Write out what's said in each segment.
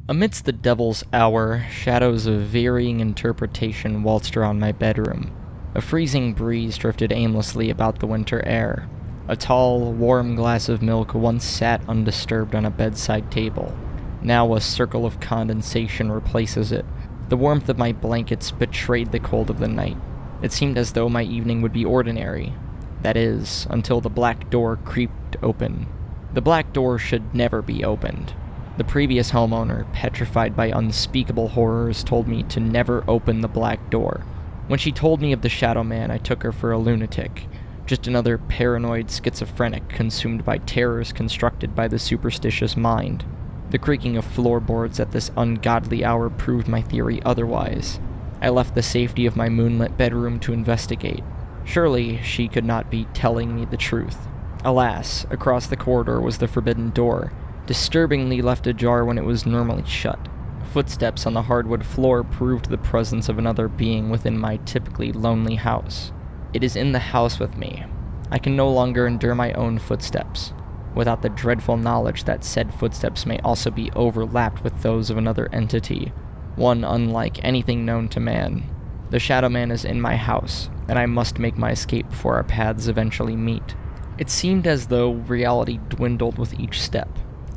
Amidst the devil's hour, shadows of varying interpretation waltzed around my bedroom. A freezing breeze drifted aimlessly about the winter air. A tall, warm glass of milk once sat undisturbed on a bedside table. Now a circle of condensation replaces it. The warmth of my blankets betrayed the cold of the night. It seemed as though my evening would be ordinary. That is, until the black door creaked open. The black door should never be opened. The previous homeowner, petrified by unspeakable horrors, told me to never open the black door. When she told me of the Shadow Man, I took her for a lunatic. Just another paranoid schizophrenic consumed by terrors constructed by the superstitious mind. The creaking of floorboards at this ungodly hour proved my theory otherwise. I left the safety of my moonlit bedroom to investigate. Surely she could not be telling me the truth. Alas, across the corridor was the forbidden door, disturbingly left ajar when it was normally shut. Footsteps on the hardwood floor proved the presence of another being within my typically lonely house. It is in the house with me. I can no longer endure my own footsteps, without the dreadful knowledge that said footsteps may also be overlapped with those of another entity, one unlike anything known to man. The Shadow Man is in my house, and I must make my escape before our paths eventually meet. It seemed as though reality dwindled with each step.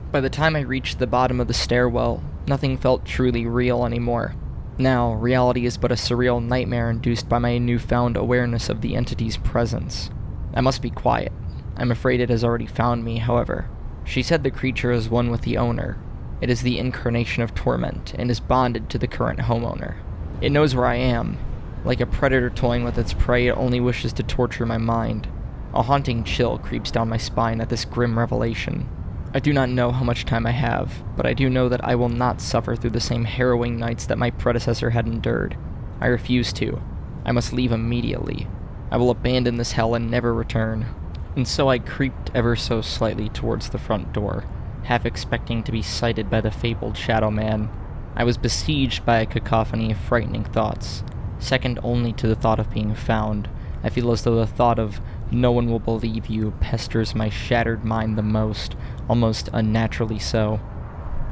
By the time I reached the bottom of the stairwell, nothing felt truly real anymore. Now, reality is but a surreal nightmare induced by my newfound awareness of the entity's presence. I must be quiet. I'm afraid it has already found me, however. She said the creature is one with the owner. It is the incarnation of torment, and is bonded to the current homeowner. It knows where I am. Like a predator toying with its prey, it only wishes to torture my mind. A haunting chill creeps down my spine at this grim revelation. I do not know how much time I have, but I do know that I will not suffer through the same harrowing nights that my predecessor had endured. I refuse to. I must leave immediately. I will abandon this hell and never return. And so I creeped ever so slightly towards the front door, half expecting to be sighted by the fabled Shadow Man. I was besieged by a cacophony of frightening thoughts, second only to the thought of being found. I feel as though the thought of "no one will believe you" pesters my shattered mind the most, almost unnaturally so.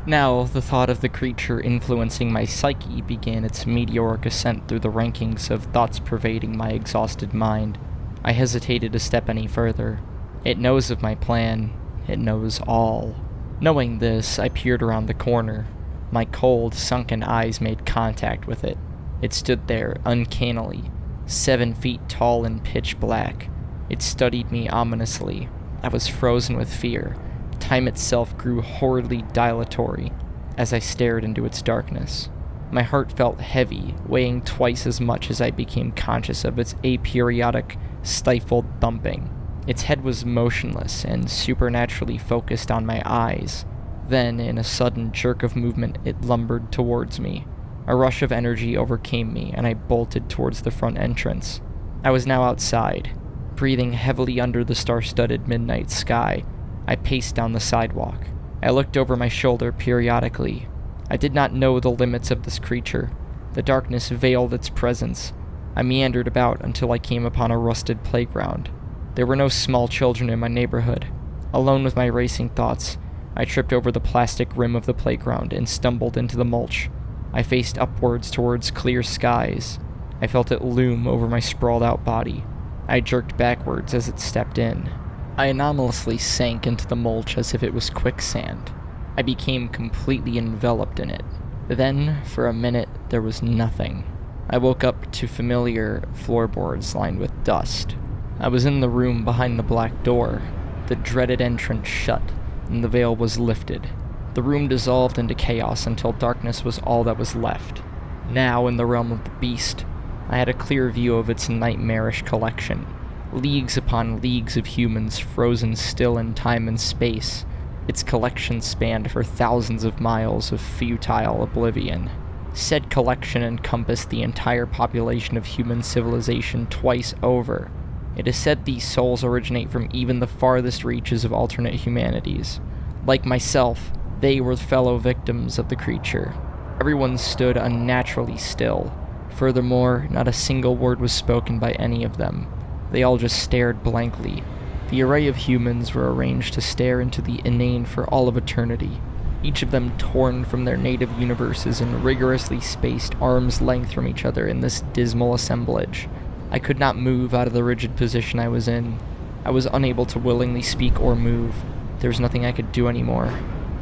Now, the thought of the creature influencing my psyche began its meteoric ascent through the rankings of thoughts pervading my exhausted mind. I hesitated to step any further. It knows of my plan. It knows all. Knowing this, I peered around the corner. My cold, sunken eyes made contact with it. It stood there, uncannily, 7 feet tall and pitch black. It studied me ominously. I was frozen with fear. Time itself grew horridly dilatory as I stared into its darkness. My heart felt heavy, weighing twice as much as I became conscious of its aperiodic, stifled thumping. Its head was motionless and supernaturally focused on my eyes. Then, in a sudden jerk of movement, it lumbered towards me. A rush of energy overcame me, and I bolted towards the front entrance. I was now outside. Breathing heavily under the star-studded midnight sky, I paced down the sidewalk. I looked over my shoulder periodically. I did not know the limits of this creature. The darkness veiled its presence. I meandered about until I came upon a rusted playground. There were no small children in my neighborhood. Alone with my racing thoughts, I tripped over the plastic rim of the playground and stumbled into the mulch. I faced upwards towards clear skies. I felt it loom over my sprawled-out body. I jerked backwards as it stepped in. I anomalously sank into the mulch as if it was quicksand. I became completely enveloped in it. Then, for a minute, there was nothing. I woke up to familiar floorboards lined with dust. I was in the room behind the black door. The dreaded entrance shut, and the veil was lifted. The room dissolved into chaos until darkness was all that was left. Now, in the realm of the beast, I had a clear view of its nightmarish collection. Leagues upon leagues of humans frozen still in time and space. Its collection spanned for thousands of miles of futile oblivion. Said collection encompassed the entire population of human civilization twice over. It is said these souls originate from even the farthest reaches of alternate humanities. Like myself, they were fellow victims of the creature. Everyone stood unnaturally still. Furthermore, not a single word was spoken by any of them. They all just stared blankly. The array of humans were arranged to stare into the inane for all of eternity. each of them torn from their native universes and rigorously spaced arm's length from each other in this dismal assemblage. I could not move out of the rigid position I was in. I was unable to willingly speak or move. There was nothing I could do anymore.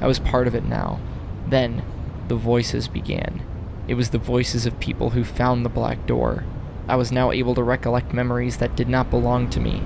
I was part of it now. Then, the voices began. It was the voices of people who found the black door. I was now able to recollect memories that did not belong to me.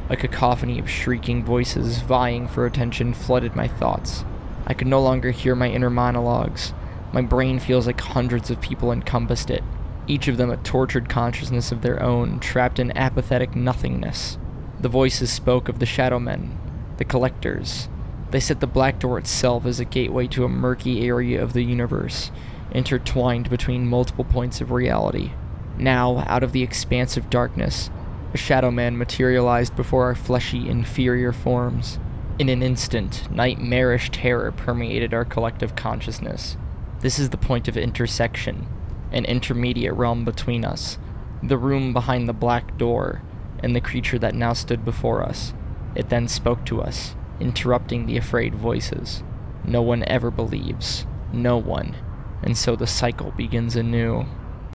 A cacophony of shrieking voices vying for attention flooded my thoughts. I could no longer hear my inner monologues. My brain feels like hundreds of people encompassed it, each of them a tortured consciousness of their own, trapped in apathetic nothingness. The voices spoke of the Shadow Men, the Collectors. They said the Black Door itself is a gateway to a murky area of the universe, intertwined between multiple points of reality. Now, out of the expanse of darkness, a Shadow Man materialized before our fleshy, inferior forms. In an instant, nightmarish terror permeated our collective consciousness. This is the point of intersection, an intermediate realm between us, the room behind the black door, and the creature that now stood before us. It then spoke to us, interrupting the afraid voices. No one ever believes. No one. And so the cycle begins anew.